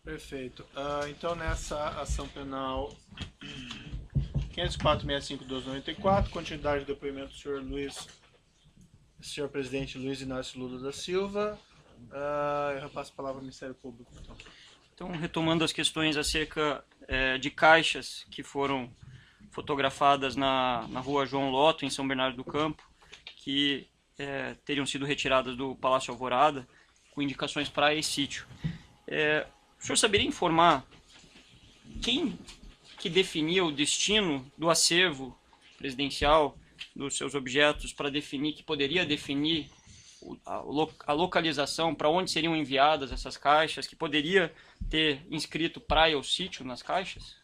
Perfeito. Então, nessa ação penal 504.65.1294, continuidade do depoimento do senhor presidente Luiz Inácio Lula da Silva. Eu repasso a palavra ao Ministério Público. Então, retomando as questões acerca de caixas que foram fotografadas na rua João Lotto, em São Bernardo do Campo, que teriam sido retiradas do Palácio Alvorada, com indicações para esse sítio. O senhor saberia informar quem que definia o destino do acervo presidencial dos seus objetos para definir, que poderia definir a localização para onde seriam enviadas essas caixas, que poderia ter inscrito praia ou sítio nas caixas?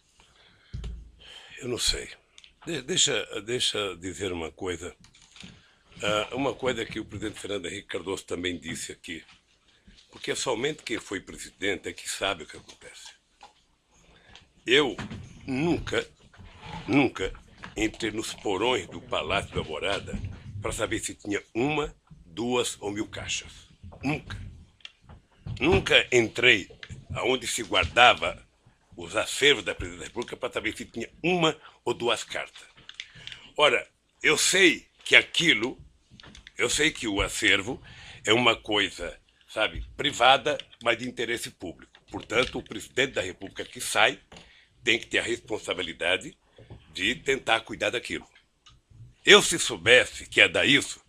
Eu não sei. Deixa dizer uma coisa. Uma coisa que o presidente Fernando Henrique Cardoso também disse aqui. Porque somente quem foi presidente é que sabe o que acontece. Eu nunca entrei nos porões do Palácio da Alvorada para saber se tinha uma, 2 ou 1000 caixas. Nunca entrei aonde se guardava os acervos da Presidência da República para saber se tinha uma ou 2 cartas. Ora, eu sei que o acervo é uma coisa, sabe, privada, mas de interesse público. Portanto, o presidente da República que sai tem que ter a responsabilidade de tentar cuidar daquilo. Eu, se soubesse que ia dar isso,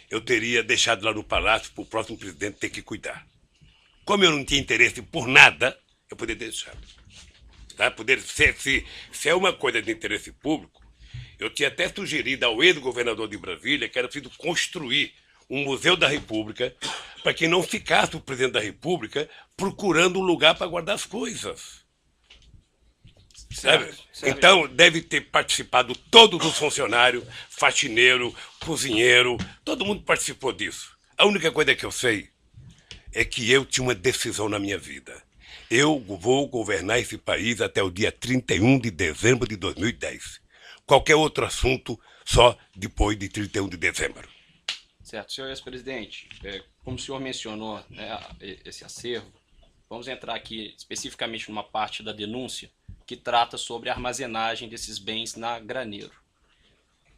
eu teria deixado lá no palácio para o próximo presidente ter que cuidar. Como eu não tinha interesse por nada, eu poderia deixar. Tá? Se é uma coisa de interesse público, eu tinha até sugerido ao ex-governador de Brasília que era preciso construir um Museu da República para que não ficasse o presidente da República procurando um lugar para guardar as coisas. Sabe? Então, deve ter participado todos os funcionários, faxineiro, cozinheiro, todo mundo participou disso. A única coisa que eu sei é que eu tinha uma decisão na minha vida. Eu vou governar esse país até o dia 31 de dezembro de 2010. Qualquer outro assunto, só depois de 31 de dezembro. Certo. Senhor ex-presidente, como o senhor mencionou, né, esse acervo, vamos entrar aqui especificamente numa parte da denúncia que trata sobre a armazenagem desses bens na Graneiro.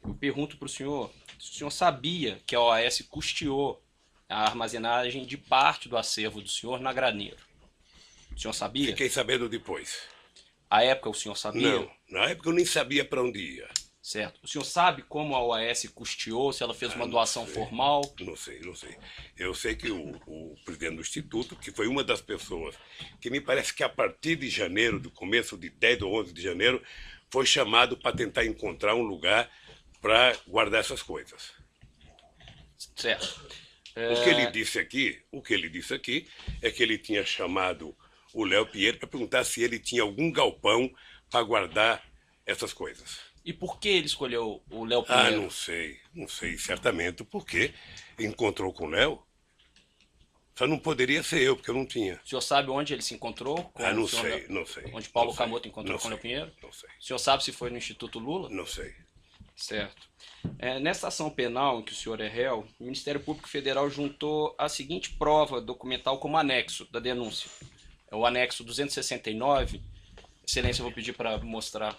Eu pergunto para o senhor se o senhor sabia que a OAS custeou a armazenagem de parte do acervo do senhor na Graneiro. O senhor sabia? Fiquei sabendo depois. À época o senhor sabia? Não, na época eu nem sabia para onde ia. Certo. O senhor sabe como a OAS custeou, se ela fez uma doação formal? Não sei. Eu sei que o presidente do Instituto, que foi uma das pessoas que me parece que a partir de janeiro, do começo de 10 ou 11 de janeiro, foi chamado para tentar encontrar um lugar para guardar essas coisas. Certo. O que ele disse aqui é que ele tinha chamado o Léo Pinheiro para perguntar se ele tinha algum galpão para guardar essas coisas. E por que ele escolheu o Léo Pinheiro? Não sei certamente porque encontrou com o Léo. Só não poderia ser eu, porque eu não tinha. O senhor sabe onde ele se encontrou? Não sei. Onde Paulo Camoto encontrou com o Léo Pinheiro? Não sei. O senhor sabe se foi no Instituto Lula? Não sei. Certo. Nessa ação penal em que o senhor é réu, o Ministério Público Federal juntou a seguinte prova documental como anexo da denúncia. É o anexo 269. Excelência, eu vou pedir para mostrar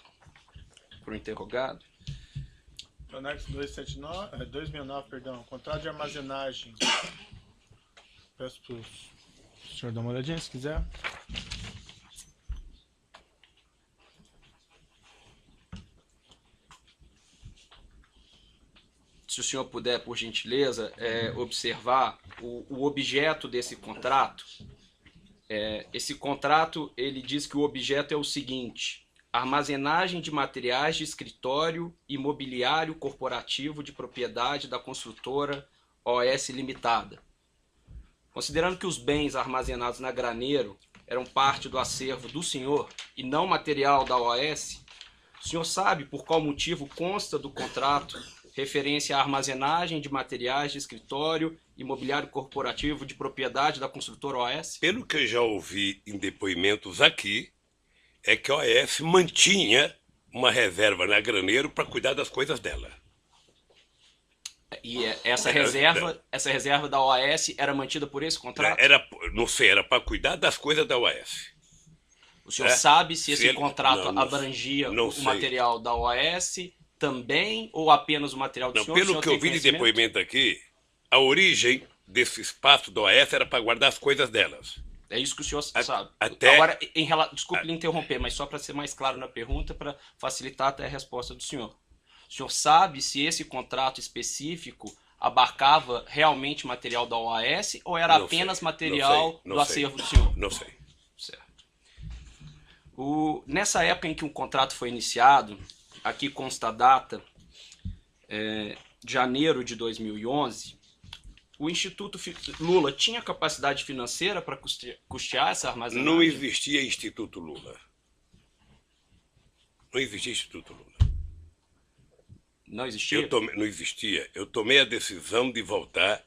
para o interrogado. Anexo 269, contrato de armazenagem. Peço para o senhor dar uma olhadinha, se quiser. Se o senhor puder, por gentileza, observar o objeto desse contrato. Esse contrato, ele diz que o objeto é o seguinte: armazenagem de materiais de escritório e mobiliário corporativo de propriedade da construtora OS Limitada. Considerando que os bens armazenados na Graneiro eram parte do acervo do senhor e não material da OAS, o senhor sabe por qual motivo consta do contrato referência à armazenagem de materiais de escritório e mobiliário corporativo de propriedade da construtora OAS? Pelo que eu já ouvi em depoimentos aqui, é que a OAS mantinha uma reserva na Graneiro para cuidar das coisas dela. E essa reserva da OAS era mantida por esse contrato? Não sei, era para cuidar das coisas da OAS. O senhor sabe se Se esse ele- contrato não abrangia não o sei. material da OAS também ou apenas o material do Não, senhor? O pelo senhor que eu tem vi de conhecimento? depoimento aqui, a origem desse espaço da OAS era para guardar as coisas delas. É isso que o senhor sabe. até- Agora, desculpe lhe interromper, mas só para ser mais claro na pergunta, para facilitar até a resposta do senhor. O senhor sabe se esse contrato específico abarcava realmente material da OAS ou era Não apenas sei, material não do sei. acervo do senhor? Não sei. Certo. Nessa época em que o contrato foi iniciado, aqui consta a data, janeiro de 2011, o Instituto Lula tinha capacidade financeira para custear essa armazenagem? Não existia Instituto Lula. Não existia Instituto Lula. Não existia? Não existia. Eu tomei a decisão de voltar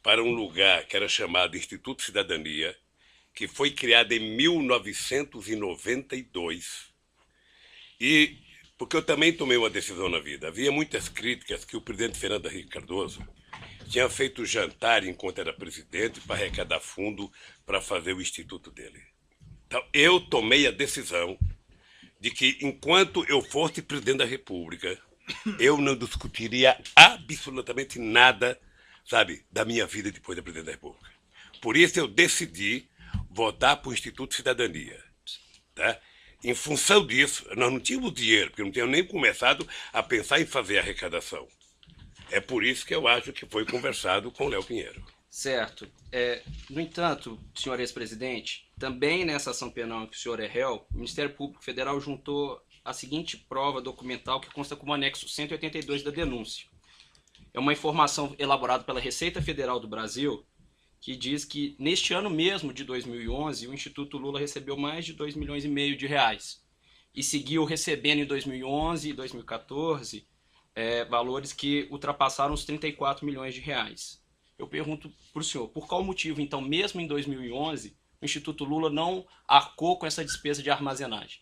para um lugar que era chamado Instituto Cidadania, que foi criado em 1992. E porque eu também tomei uma decisão na vida. Havia muitas críticas que o presidente Fernando Henrique Cardoso tinha feito jantar enquanto era presidente para arrecadar fundo para fazer o instituto dele. Então, eu tomei a decisão de que, enquanto eu fosse presidente da República, eu não discutiria absolutamente nada, sabe, da minha vida depois da presidente da República. Por isso eu decidi votar para o Instituto Cidadania. Tá? Em função disso, nós não tínhamos dinheiro, porque não tínhamos nem começado a pensar em fazer arrecadação. É por isso que eu acho que foi conversado com o Léo Pinheiro. Certo. No entanto, senhor ex-presidente, também nessa ação penal em que o senhor é réu, o Ministério Público Federal juntou a seguinte prova documental que consta como anexo 182 da denúncia. É uma informação elaborada pela Receita Federal do Brasil, que diz que neste ano mesmo de 2011, o Instituto Lula recebeu mais de 2,5 milhões de reais e seguiu recebendo em 2011 e 2014 valores que ultrapassaram os 34 milhões de reais. Eu pergunto para o senhor, por qual motivo, então, mesmo em 2011, o Instituto Lula não arcou com essa despesa de armazenagem?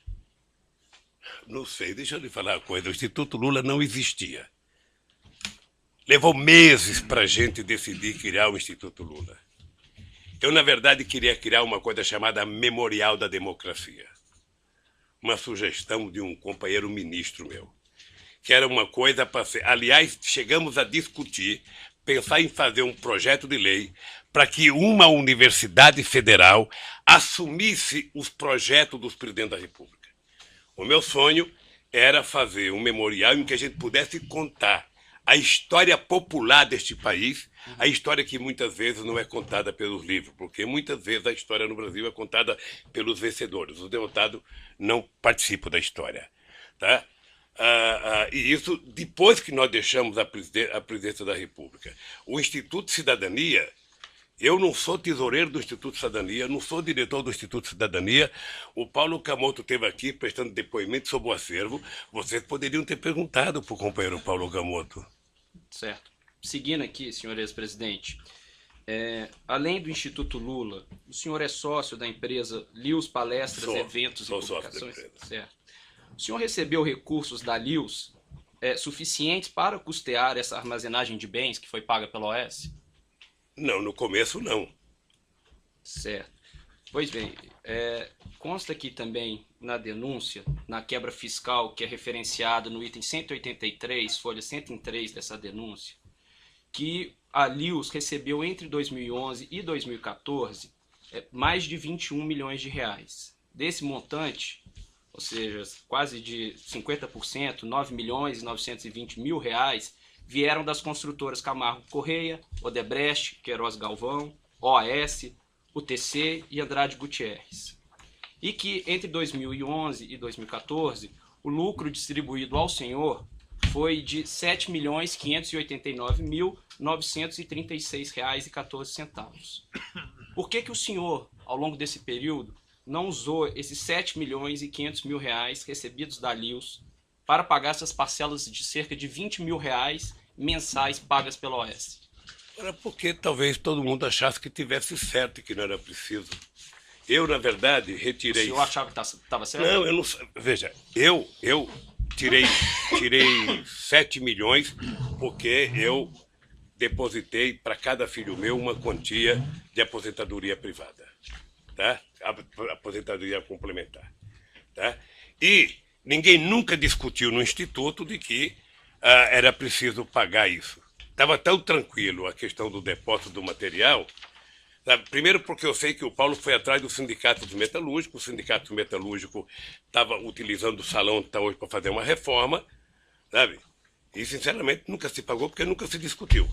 Não sei, deixa eu lhe falar uma coisa. O Instituto Lula não existia. Levou meses para a gente decidir criar o Instituto Lula. Eu, na verdade, queria criar uma coisa chamada Memorial da Democracia. Uma sugestão de um companheiro ministro meu. Que era uma coisa para ser... Aliás, chegamos a discutir, pensar em fazer um projeto de lei para que uma universidade federal assumisse os projetos dos presidentes da República. O meu sonho era fazer um memorial em que a gente pudesse contar a história popular deste país, a história que muitas vezes não é contada pelos livros, porque muitas vezes a história no Brasil é contada pelos vencedores. Os derrotados não participam da história. Tá? E isso depois que nós deixamos a presidência da República. O Instituto Cidadania, eu não sou tesoureiro do Instituto Cidadania, não sou diretor do Instituto Cidadania. O Paulo Camoto esteve aqui prestando depoimento sobre o acervo. Vocês poderiam ter perguntado para o companheiro Paulo Camoto. Certo. Seguindo aqui, senhor ex-presidente, além do Instituto Lula, o senhor é sócio da empresa Lius Palestras, Eventos e sou sócio da Publicações? empresa. Certo. O senhor recebeu recursos da Lius suficientes para custear essa armazenagem de bens que foi paga pela OAS? Não, no começo não. Certo. Pois bem, consta aqui também na denúncia, na quebra fiscal que é referenciada no item 183, folha 103 dessa denúncia, que a Lius recebeu entre 2011 e 2014 mais de 21 milhões de reais. Desse montante, ou seja, quase de 50%, 9 milhões e 920 mil reais, vieram das construtoras Camargo Correia, Odebrecht, Queiroz Galvão, OAS, UTC e Andrade Gutierrez. E que entre 2011 e 2014, o lucro distribuído ao senhor foi de R$ 7.589.936,14. Por que o senhor, ao longo desse período, não usou esses R$ 7.500.000 recebidos da Lius para pagar essas parcelas de cerca de R$ 20 mil mensais pagas pela OAS? Era porque talvez todo mundo achasse que tivesse certo e que não era preciso. Eu, na verdade, retirei... O senhor achava que estava certo? Não, eu não... Veja, eu tirei 7 milhões porque eu depositei para cada filho meu uma quantia de aposentadoria privada. Tá? aposentadoria complementar. Tá? E ninguém nunca discutiu no Instituto de que era preciso pagar isso. Estava tão tranquilo a questão do depósito do material, sabe? Primeiro porque eu sei que o Paulo foi atrás do sindicato dos metalúrgicos, o sindicato metalúrgico estava utilizando o salão até hoje para fazer uma reforma, sabe? E, sinceramente, nunca se pagou porque nunca se discutiu.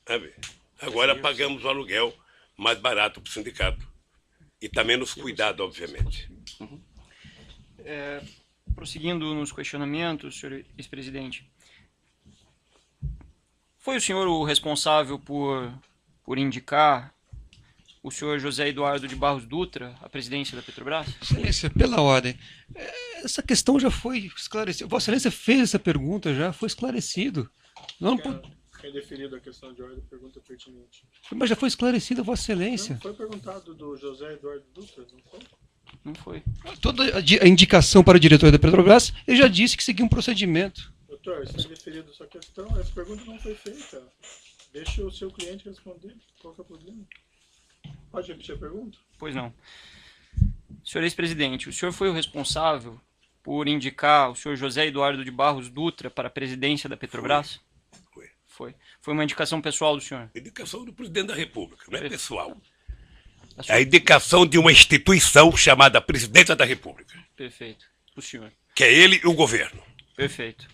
Sabe? Agora pagamos o aluguel mais barato para o sindicato. E está menos cuidado, obviamente. Prosseguindo nos questionamentos, senhor ex-presidente, foi o senhor o responsável por indicar o senhor José Eduardo de Barros Dutra à presidência da Petrobras? Excelência, pela ordem. Essa questão já foi esclarecida. Vossa Excelência fez essa pergunta, já foi esclarecido. Não, Quem deferido a questão de ordem, pergunta pertinente. mas já foi esclarecida, Vossa Excelência. Não foi perguntado do José Eduardo Dutra, não foi? Não foi. Toda a indicação para o diretor da Petrobras, ele já disse que seguia um procedimento. Doutor, se deferido a sua questão, essa pergunta não foi feita. Deixe o seu cliente responder. Qual que é o problema? Pode repetir a pergunta? Pois não. Senhor ex-presidente, o senhor foi o responsável por indicar o senhor José Eduardo de Barros Dutra para a presidência da Petrobras? Foi. Foi uma indicação pessoal do senhor? Indicação do presidente da República, não é pessoal. Da É sua- a indicação de uma instituição chamada Presidência da República, Perfeito. O senhor. que é ele e o governo. Perfeito.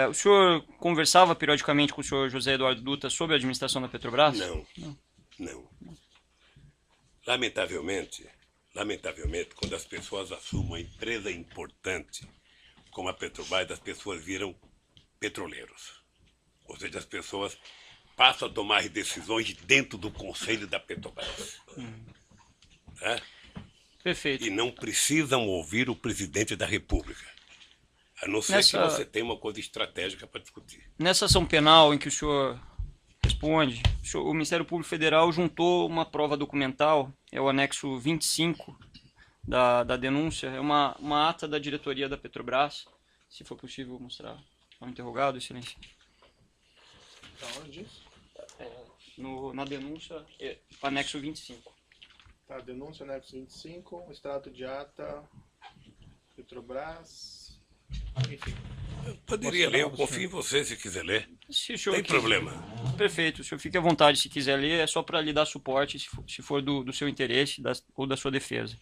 O senhor conversava periodicamente com o senhor José Eduardo Dutra sobre a administração da Petrobras? Não. Lamentavelmente, quando as pessoas assumem uma empresa importante como a Petrobras, as pessoas viram petroleiros. Ou seja, as pessoas passam a tomar decisões dentro do conselho da Petrobras. Tá? Perfeito. E não precisam ouvir o presidente da República. A não ser Nessa- que você tenha uma coisa estratégica para discutir. Nessa ação penal em que o senhor responde, o Ministério Público Federal juntou uma prova documental, é o anexo 25 da denúncia, é uma ata da diretoria da Petrobras, se for possível mostrar ao interrogado, excelência. Tá onde isso? Na denúncia, anexo 25. Tá, denúncia anexo 25, extrato de ata, Petrobras, enfim. Eu poderia ler, eu confio em você se quiser ler. Se o Não senhor tem problema. Perfeito, o senhor fique à vontade se quiser ler, é só para lhe dar suporte, se for do seu interesse ou da sua defesa.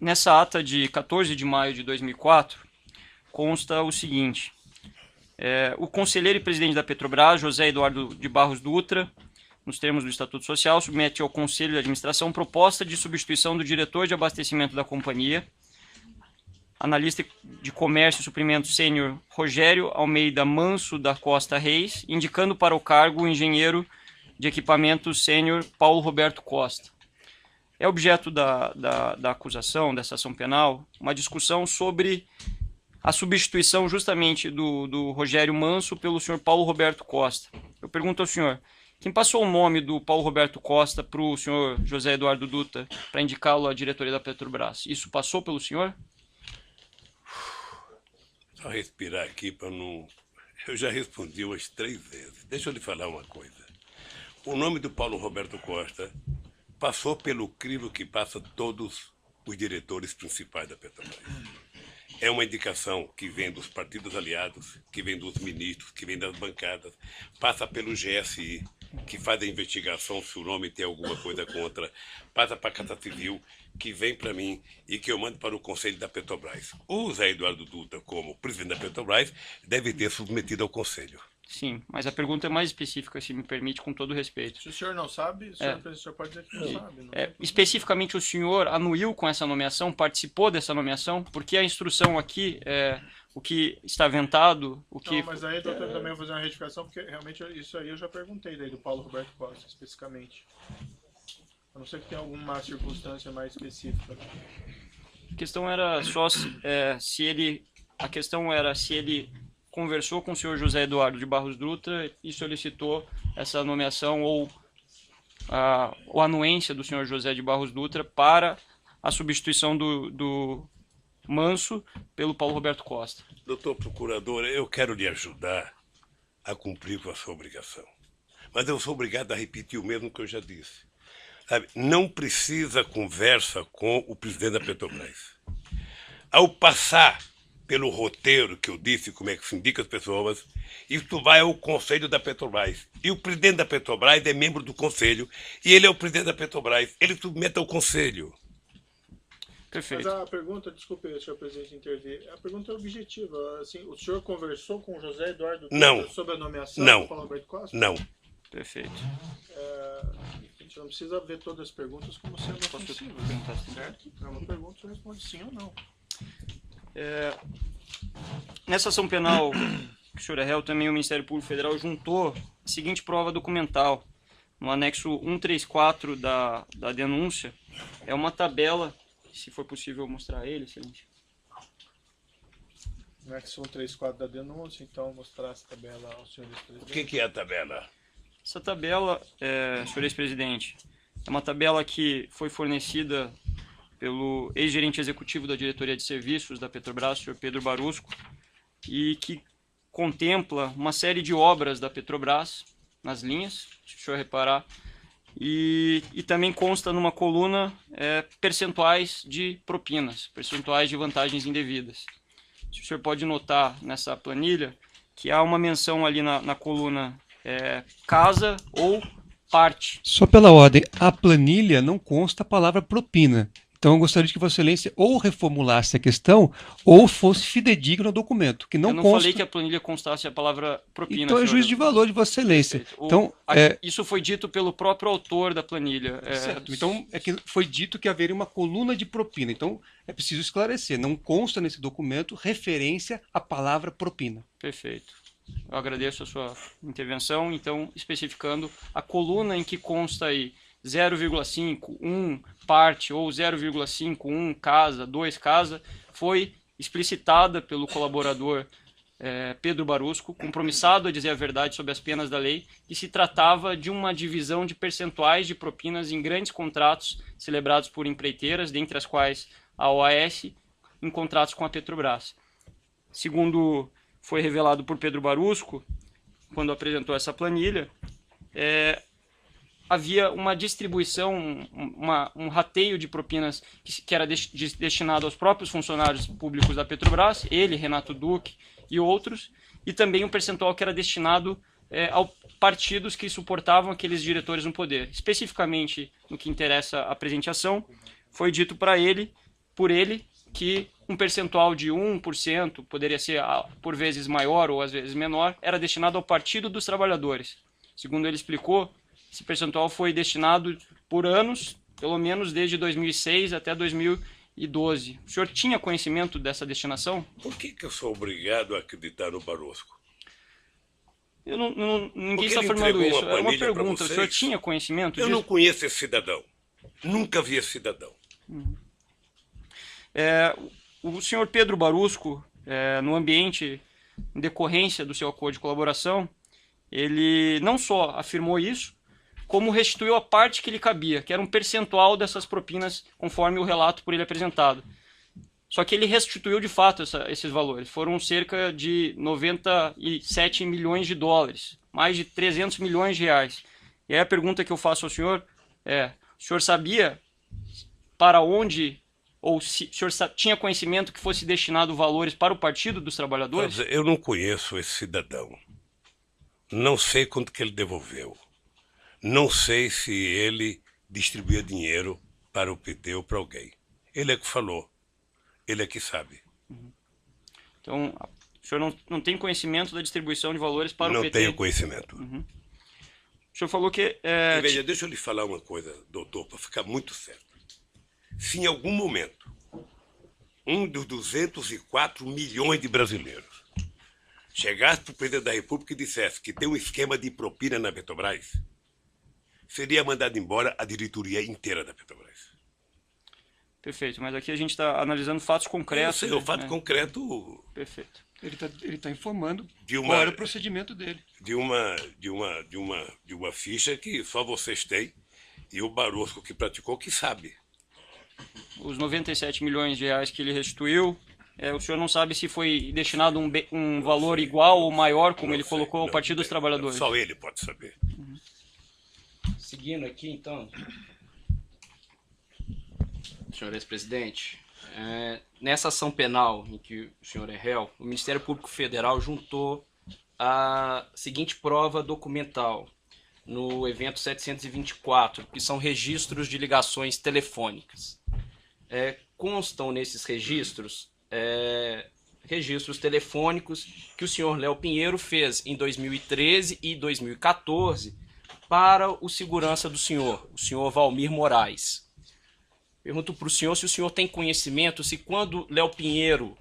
Nessa ata de 14 de maio de 2004, consta o seguinte: o conselheiro e presidente da Petrobras, José Eduardo de Barros Dutra, nos termos do Estatuto Social, submete ao Conselho de Administração proposta de substituição do diretor de abastecimento da companhia, analista de comércio e suprimento sênior Rogério Almeida Manso da Costa Reis, indicando para o cargo o engenheiro de equipamento sênior Paulo Roberto Costa. É objeto da acusação, dessa ação penal, uma discussão sobre a substituição justamente do Rogério Manso pelo senhor Paulo Roberto Costa. Eu pergunto ao senhor, quem passou o nome do Paulo Roberto Costa para o senhor José Eduardo Dutra para indicá-lo à diretoria da Petrobras? Isso passou pelo senhor? Só respirar aqui para não... Eu já respondi umas 3 vezes. Deixa eu lhe falar uma coisa. O nome do Paulo Roberto Costa passou pelo crivo que passa todos os diretores principais da Petrobras. É uma indicação que vem dos partidos aliados, que vem dos ministros, que vem das bancadas, passa pelo GSI, que faz a investigação se o nome tem alguma coisa contra, passa para a Casa Civil, que vem para mim e que eu mando para o Conselho da Petrobras. O Zé Eduardo Dutra, como presidente da Petrobras, deve ter submetido ao Conselho. Sim, mas a pergunta é mais específica, se me permite, com todo respeito. Se o senhor não sabe, o senhor pode dizer que não sabe. Não tem problema. Especificamente, o senhor anuiu com essa nomeação, participou dessa nomeação, porque a instrução aqui, o que está aventado, o que... Não, mas aí, doutor, também vou fazer uma retificação, porque realmente isso aí eu já perguntei daí do Paulo Roberto Costa, especificamente. A não ser que tenha alguma circunstância mais específica. A questão era só se ele conversou com o senhor José Eduardo de Barros Dutra e solicitou essa nomeação ou a anuência do senhor José de Barros Dutra para a substituição do Manso pelo Paulo Roberto Costa. Doutor Procurador, eu quero lhe ajudar a cumprir com a sua obrigação. mas eu sou obrigado a repetir o mesmo que eu já disse. Sabe? Não precisa conversa com o presidente da Petrobras. Ao passar pelo roteiro que eu disse, como é que se indica as pessoas, isso vai ao Conselho da Petrobras. E o presidente da Petrobras é membro do Conselho, e ele é o presidente da Petrobras. Ele submete ao Conselho. Perfeito. Mas a pergunta, desculpe, senhor presidente, intervir. A pergunta é objetiva. Assim, o senhor conversou com o José Eduardo Não. sobre a nomeação Não. do Paulo Alberto Costa? Não. Perfeito. A gente não precisa ver todas as perguntas como sendo ofensivas, perguntar sim? certo? É uma pergunta, o senhor responde sim ou não. Nessa ação penal que o senhor é réu, também o Ministério Público Federal juntou a seguinte prova documental. No anexo 134 da denúncia, é uma tabela, se for possível mostrar ele, excelente. No anexo 134 da denúncia, então mostrar essa tabela ao senhor O ex-presidente. que é a tabela? Essa tabela, senhor ex-presidente, é uma tabela que foi fornecida pelo ex-gerente executivo da Diretoria de Serviços da Petrobras, senhor Pedro Barusco, e que contempla uma série de obras da Petrobras nas linhas, se o senhor reparar, e também consta numa coluna percentuais de propinas, percentuais de vantagens indevidas. Se o senhor pode notar nessa planilha que há uma menção ali na coluna casa ou parte. Só pela ordem, a planilha não consta a palavra propina. Então eu gostaria de que Vossa Excelência ou reformulasse a questão ou fosse fidedigno ao documento, que não Eu não consta. falei que a planilha constasse a palavra propina. Então é senhor. juízo de valor de Vossa Excelência. Perfeito. Então, Isso foi dito pelo próprio autor da planilha. certo. Então é que foi dito que haveria uma coluna de propina. Então é preciso esclarecer. Não consta nesse documento referência à palavra propina. Perfeito. Eu agradeço a sua intervenção, então especificando a coluna em que consta aí 0,5, 1 parte ou 0,5, 1 casa, 2 casa, foi explicitada pelo colaborador Pedro Barusco, compromissado a dizer a verdade sobre as penas da lei, que se tratava de uma divisão de percentuais de propinas em grandes contratos celebrados por empreiteiras, dentre as quais a OAS, em contratos com a Petrobras. Segundo foi revelado por Pedro Barusco, quando apresentou essa planilha, havia uma distribuição, um rateio de propinas que era destinado aos próprios funcionários públicos da Petrobras, ele, Renato Duque e outros, e também um percentual que era destinado a partidos que suportavam aqueles diretores no poder. Especificamente, no que interessa a apresentação, foi dito por ele, que um percentual de 1%, poderia ser por vezes maior ou às vezes menor, era destinado ao Partido dos Trabalhadores. Segundo ele explicou, esse percentual foi destinado por anos, pelo menos desde 2006 até 2012. O senhor tinha conhecimento dessa destinação? Por que eu sou obrigado a acreditar no Barosco? Ninguém Porque está ele afirmando entregou isso. uma Era uma planilha pra pergunta. O senhor vocês? tinha conhecimento Eu disso? não conheço esse cidadão. Nunca vi esse cidadão. O senhor Pedro Barusco, no ambiente, em decorrência do seu acordo de colaboração, ele não só afirmou isso, como restituiu a parte que lhe cabia, que era um percentual dessas propinas, conforme o relato por ele apresentado. Só que ele restituiu de fato esses valores. Foram cerca de 97 milhões de dólares, mais de 300 milhões de reais. E aí a pergunta que eu faço ao senhor o senhor sabia para onde, ou se o senhor tinha conhecimento que fosse destinado valores para o Partido dos Trabalhadores? Eu não conheço esse cidadão. Não sei quanto que ele devolveu. Não sei se ele distribuía dinheiro para o PT ou para alguém. Ele é que falou. Ele é que sabe. Então, o senhor não tem conhecimento da distribuição de valores para o Não PT? tenho conhecimento. O senhor falou que... Veja, deixa eu lhe falar uma coisa, doutor, para ficar muito certo. Se em algum momento um dos 204 milhões de brasileiros chegasse para o presidente da República e dissesse que tem um esquema de propina na Petrobras, seria mandado embora a diretoria inteira da Petrobras. Perfeito, mas aqui a gente está analisando fatos concretos. O fato concreto Perfeito. Ele tá informando de uma, qual era o procedimento dele. de uma ficha que só vocês têm e o Barosco que praticou que sabe. Os 97 milhões de reais que ele restituiu O senhor não sabe se foi destinado um valor igual ou maior, como ele colocou, ao Partido dos Trabalhadores? Só ele pode saber. Seguindo aqui, então, senhor ex-presidente, nessa ação penal em que o senhor é réu, o Ministério Público Federal juntou a seguinte prova documental no evento 724, que são registros de ligações telefônicas. Constam nesses registros registros telefônicos que o senhor Léo Pinheiro fez em 2013 e 2014 para o segurança do senhor, o senhor Valmir Moraes. Pergunto para o senhor se o senhor tem conhecimento se quando Léo Pinheiro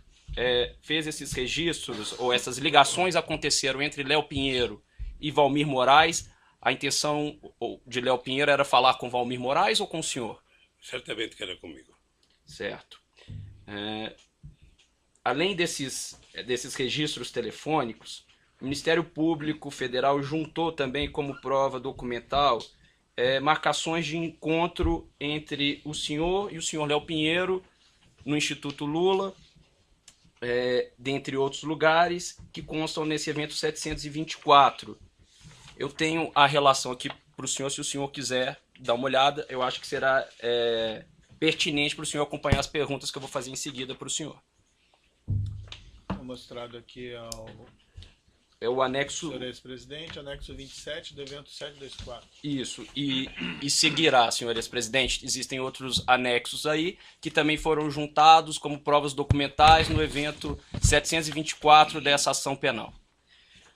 fez esses registros, ou essas ligações aconteceram entre Léo Pinheiro e Valmir Moraes, a intenção de Léo Pinheiro era falar com Valmir Moraes ou com o senhor? Certamente que era comigo. Certo. Além desses registros telefônicos, o Ministério Público Federal juntou também como prova documental marcações de encontro entre o senhor e o senhor Léo Pinheiro no Instituto Lula, dentre outros lugares, que constam nesse evento 724. Eu tenho a relação aqui para o senhor, se o senhor quiser dar uma olhada, eu acho que será pertinente para o senhor acompanhar as perguntas que eu vou fazer em seguida para o senhor. Mostrado aqui ao o anexo... senhor ex-presidente, anexo 27 do evento 724. Isso, e seguirá, senhor ex-presidente. Existem outros anexos aí que também foram juntados como provas documentais no evento 724 dessa ação penal.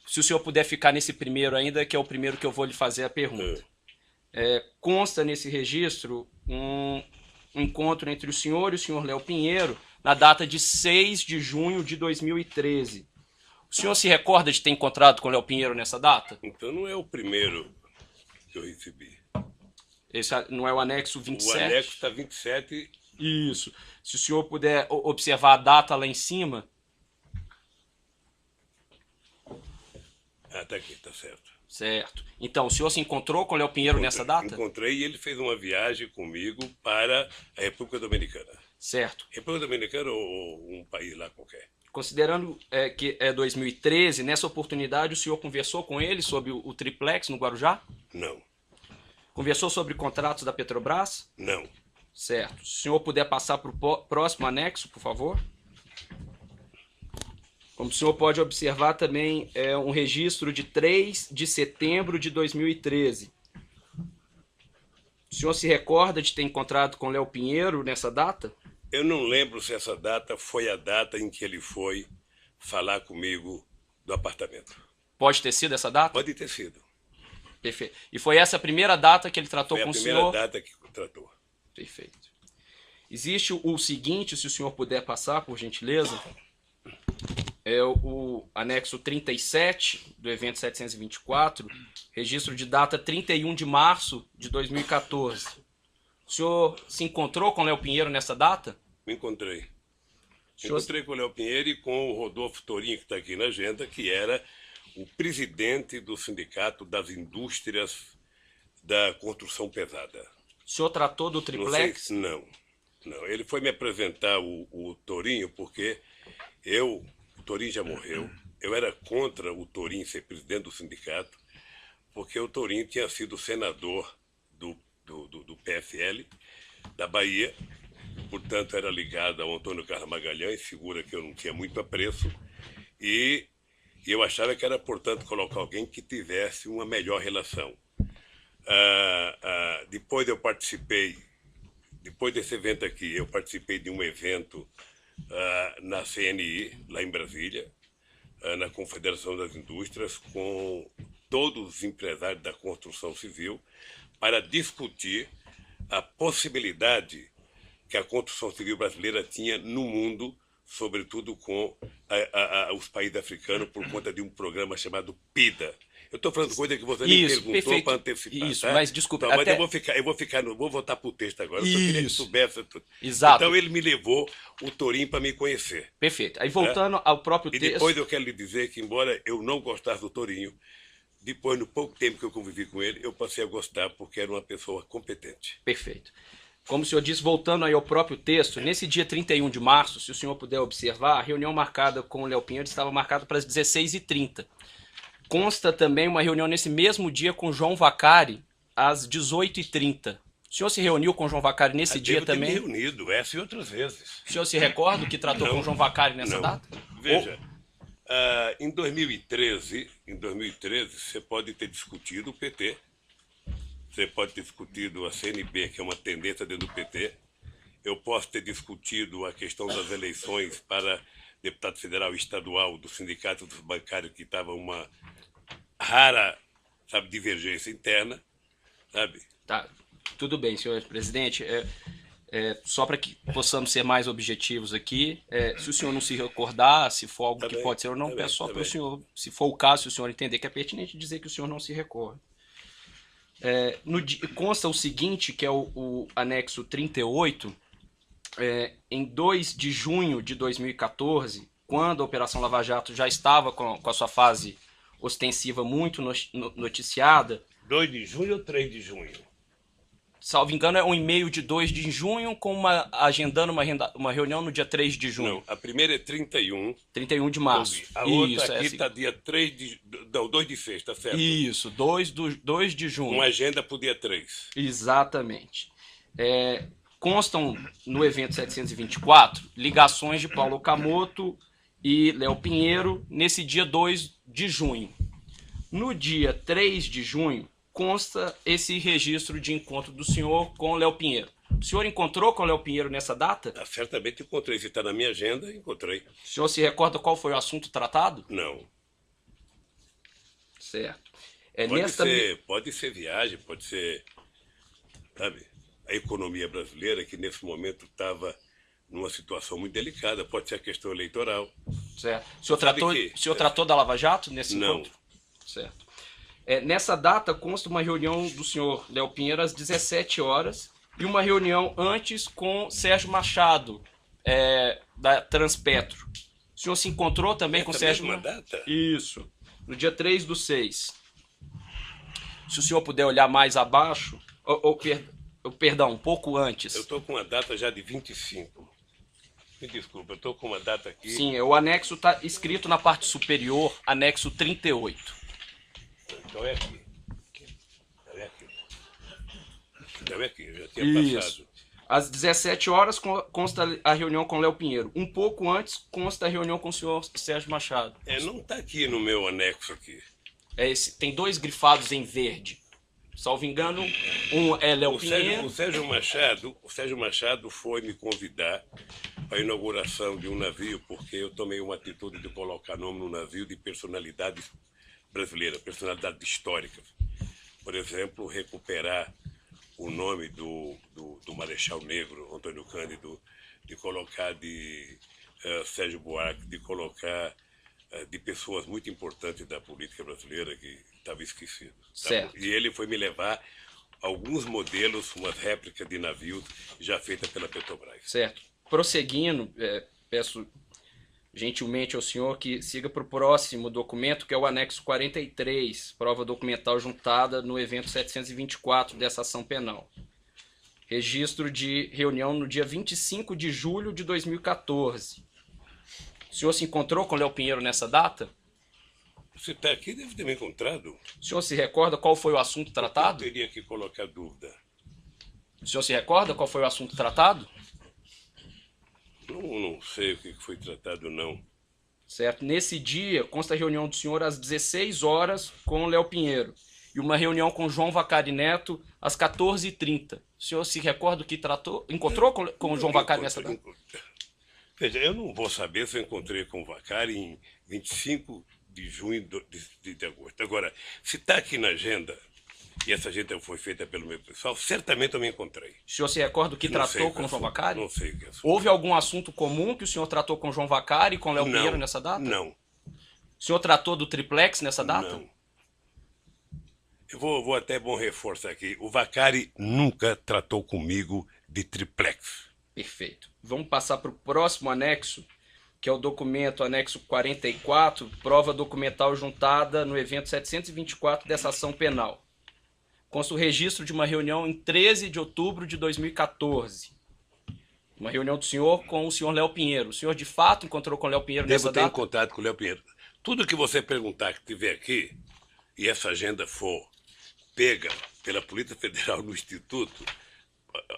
Se o senhor puder ficar nesse primeiro ainda, que é o primeiro que eu vou lhe fazer a pergunta. Consta nesse registro um encontro entre o senhor e o senhor Léo Pinheiro na data de 6 de junho de 2013. O senhor se recorda de ter encontrado com o Léo Pinheiro nessa data? Então não é o primeiro que eu recebi. Esse não é o anexo 27? O anexo está 27. Isso. Se o senhor puder observar a data lá em cima. Está aqui, está certo. Certo. Então, o senhor se encontrou com o Léo Pinheiro nessa data? Encontrei e ele fez uma viagem comigo para a República Dominicana. Certo. República Dominicana ou um país lá qualquer? Considerando que é 2013, nessa oportunidade o senhor conversou com ele sobre o triplex no Guarujá? Não. Conversou sobre contratos da Petrobras? Não. Certo. Se o senhor puder passar para o próximo anexo, por favor. Como o senhor pode observar também, é um registro de 3 de setembro de 2013. O senhor se recorda de ter encontrado com Léo Pinheiro nessa data? Eu não lembro se essa data foi a data em que ele foi falar comigo do apartamento. Pode ter sido essa data? Pode ter sido. Perfeito. E foi essa a primeira data que ele tratou Foi com a o primeira senhor? data que tratou. Perfeito. Existe o seguinte, se o senhor puder passar, por gentileza, é o anexo 37 do evento 724, registro de data 31 de março de 2014. O senhor se encontrou com o Léo Pinheiro nessa data? Me encontrei. senhor... Encontrei com o Léo Pinheiro e com o Rodolfo Torinho, que está aqui na agenda, que era o presidente do Sindicato das Indústrias da Construção Pesada. O senhor tratou do triplex? Não. Ele foi me apresentar o Torinho porque o Torinho já morreu. Eu era contra o Torinho ser presidente do sindicato, porque o Torinho tinha sido senador do PSL da Bahia, portanto era ligado ao Antônio Carlos Magalhães, figura que eu não tinha muito apreço, e eu achava que era, portanto, colocar alguém que tivesse uma melhor relação. Depois desse evento aqui, eu participei de um evento na CNI, lá em Brasília, na Confederação das Indústrias, com todos os empresários da construção civil, para discutir a possibilidade que a construção civil brasileira tinha no mundo, sobretudo com os países africanos, por conta de um programa chamado PIDA. Eu estou falando coisa que você nem perguntou para antecipar. Isso, tá? mas desculpa. Então, mas eu vou voltar para o texto agora. Eu só queria que soubesse tudo. Exato. Então ele me levou o Torinho para me conhecer. Perfeito. Aí voltando ao próprio E texto... depois eu quero lhe dizer que, embora eu não gostasse do Torinho, depois, no pouco tempo que eu convivi com ele, eu passei a gostar porque era uma pessoa competente. Perfeito. Como o senhor disse, voltando aí ao próprio texto, nesse dia 31 de março, se o senhor puder observar, a reunião marcada com o Léo Pinheiro estava marcada para as 16h30. Consta também uma reunião nesse mesmo dia com João Vacari, às 18h30. O senhor se reuniu com João Vacari nesse dia Devo ter também? me reunido, essa e outras vezes. O senhor se recorda que tratou Não. com João Vacari nessa Não. data? Veja, em 2013, você pode ter discutido o PT, você pode ter discutido a CNB, que é uma tendência dentro do PT, eu posso ter discutido a questão das eleições para deputado federal e estadual do sindicato dos bancários, que estava uma rara, sabe, divergência interna, sabe? Tá, tudo bem, senhor presidente. Só para que possamos ser mais objetivos aqui, se o senhor não se recordar, se for algo Tá que bem, pode ser ou não, tá peço bem, só tá para o bem. senhor, se for o caso, se o senhor entender que é pertinente, dizer que o senhor não se recorda. Consta o seguinte, que é o anexo 38, em 2 de junho de 2014, quando a Operação Lava Jato já estava com a sua fase ostensiva muito noticiada, 2 de junho ou 3 de junho? salvo engano, é um e-mail de 2 de junho, agendando uma reunião no dia 3 de junho. Não, a primeira é 31. 31 de março. A outra Isso, aqui assim. está dia 3 de... Não, 2 de sexta, certo? Isso, 2 de junho. Uma agenda para o dia 3. Exatamente. Constam no evento 724 ligações de Paulo Okamoto e Léo Pinheiro nesse dia 2 de junho. No dia 3 de junho, consta esse registro de encontro do senhor com o Léo Pinheiro. O senhor encontrou com o Léo Pinheiro nessa data? Certamente encontrei. Se está na minha agenda, encontrei. O senhor se recorda qual foi o assunto tratado? Não. Certo. Pode ser viagem, pode ser, sabe, a economia brasileira, que nesse momento estava numa situação muito delicada, pode ser a questão eleitoral. Certo. O senhor tratou da Lava Jato nesse Não. encontro? Certo. Nessa data consta uma reunião do senhor Léo Pinheiro às 17 horas e uma reunião antes com Sérgio Machado, da Transpetro. O senhor se encontrou também com Sérgio Machado? Data? Isso, no dia 3/6. Se o senhor puder olhar mais abaixo, perdão, um pouco antes. Eu estou com uma data já de 25. Me desculpa, eu estou com uma data aqui. Sim, o anexo está escrito na parte superior, anexo 38. Então é aqui. Então é aqui, eu já tinha passado. Às 17 horas consta a reunião com Léo Pinheiro. Um pouco antes consta a reunião com o senhor Sérgio Machado. Não está aqui no meu anexo aqui. Tem 2 grifados em verde. Salvo engano, um é Léo Pinheiro. O Sérgio Machado foi me convidar para a inauguração de um navio, porque eu tomei uma atitude de colocar nome no navio de personalidades brasileiras, personalidades históricas. Por exemplo, recuperar o nome do Marechal Negro, Antônio Cândido, de colocar de Sérgio Buarque, de colocar de pessoas muito importantes da política brasileira que estava esquecido. Certo. E ele foi me levar alguns modelos, umas réplicas de navios já feitas pela Petrobras. Certo. Prosseguindo, peço gentilmente ao senhor que siga para o próximo documento, que é o anexo 43, prova documental juntada no evento 724 dessa ação penal. Registro de reunião no dia 25 de julho de 2014. O senhor se encontrou com o Léo Pinheiro nessa data? Você está aqui, deve ter me encontrado. O senhor se recorda qual foi o assunto tratado? Eu teria que colocar dúvida. O senhor se recorda qual foi o assunto tratado? Não sei o que foi tratado, não. Certo. Nesse dia, consta a reunião do senhor às 16 horas com o Léo Pinheiro e uma reunião com João Vacari Neto às 14h30. O senhor se recorda o que tratou? Encontrou com o João Vacari nessa data? Veja, eu não vou saber se eu encontrei com o Vacari em 25 de junho de agosto. Agora, se está aqui na agenda, e essa agenda foi feita pelo meu pessoal, certamente eu me encontrei. O senhor se recorda o que tratou com o João Vacari? Não sei o que é. Houve algum assunto comum que o senhor tratou com o João Vacari e com o Léo Pinheiro nessa data? Não. O senhor tratou do triplex nessa data? Não. Eu vou até bom reforçar aqui. O Vacari nunca tratou comigo de triplex. Perfeito. Vamos passar para o próximo anexo, que é o documento anexo 44, prova documental juntada no evento 724 dessa ação penal. consta o registro de uma reunião em 13 de outubro de 2014. Uma reunião do senhor com o senhor Léo Pinheiro. O senhor, de fato, encontrou com o Léo Pinheiro Devo nessa ter em data? contato com o Léo Pinheiro. Tudo que você perguntar que tiver aqui, e essa agenda for pega pela Polícia Federal no Instituto,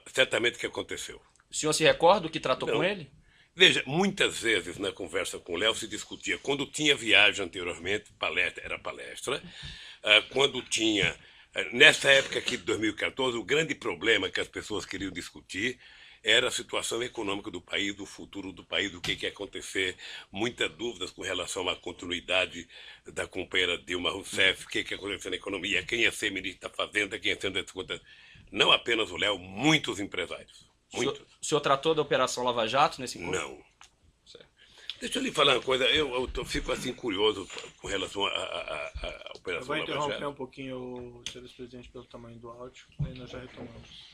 certamente que aconteceu. O senhor se recorda do que tratou Não. com ele? Veja, muitas vezes na conversa com o Léo se discutia, quando tinha viagem anteriormente, era palestra, quando tinha, nessa época aqui de 2014, o grande problema que as pessoas queriam discutir era a situação econômica do país, o futuro do país, o que ia acontecer, muitas dúvidas com relação à continuidade da companheira Dilma Rousseff, o que ia acontecer na economia, quem ia ser ministro da Fazenda, quem ia ser ministro. Não apenas o Léo, muitos empresários. Muitos. O senhor tratou da Operação Lava Jato nesse encontro? Não. Deixa eu lhe falar uma coisa, eu fico assim curioso com relação à Eu Operação vou Lava interromper Jato. um pouquinho o senhor vice-presidente pelo tamanho do áudio, aí nós já retomamos.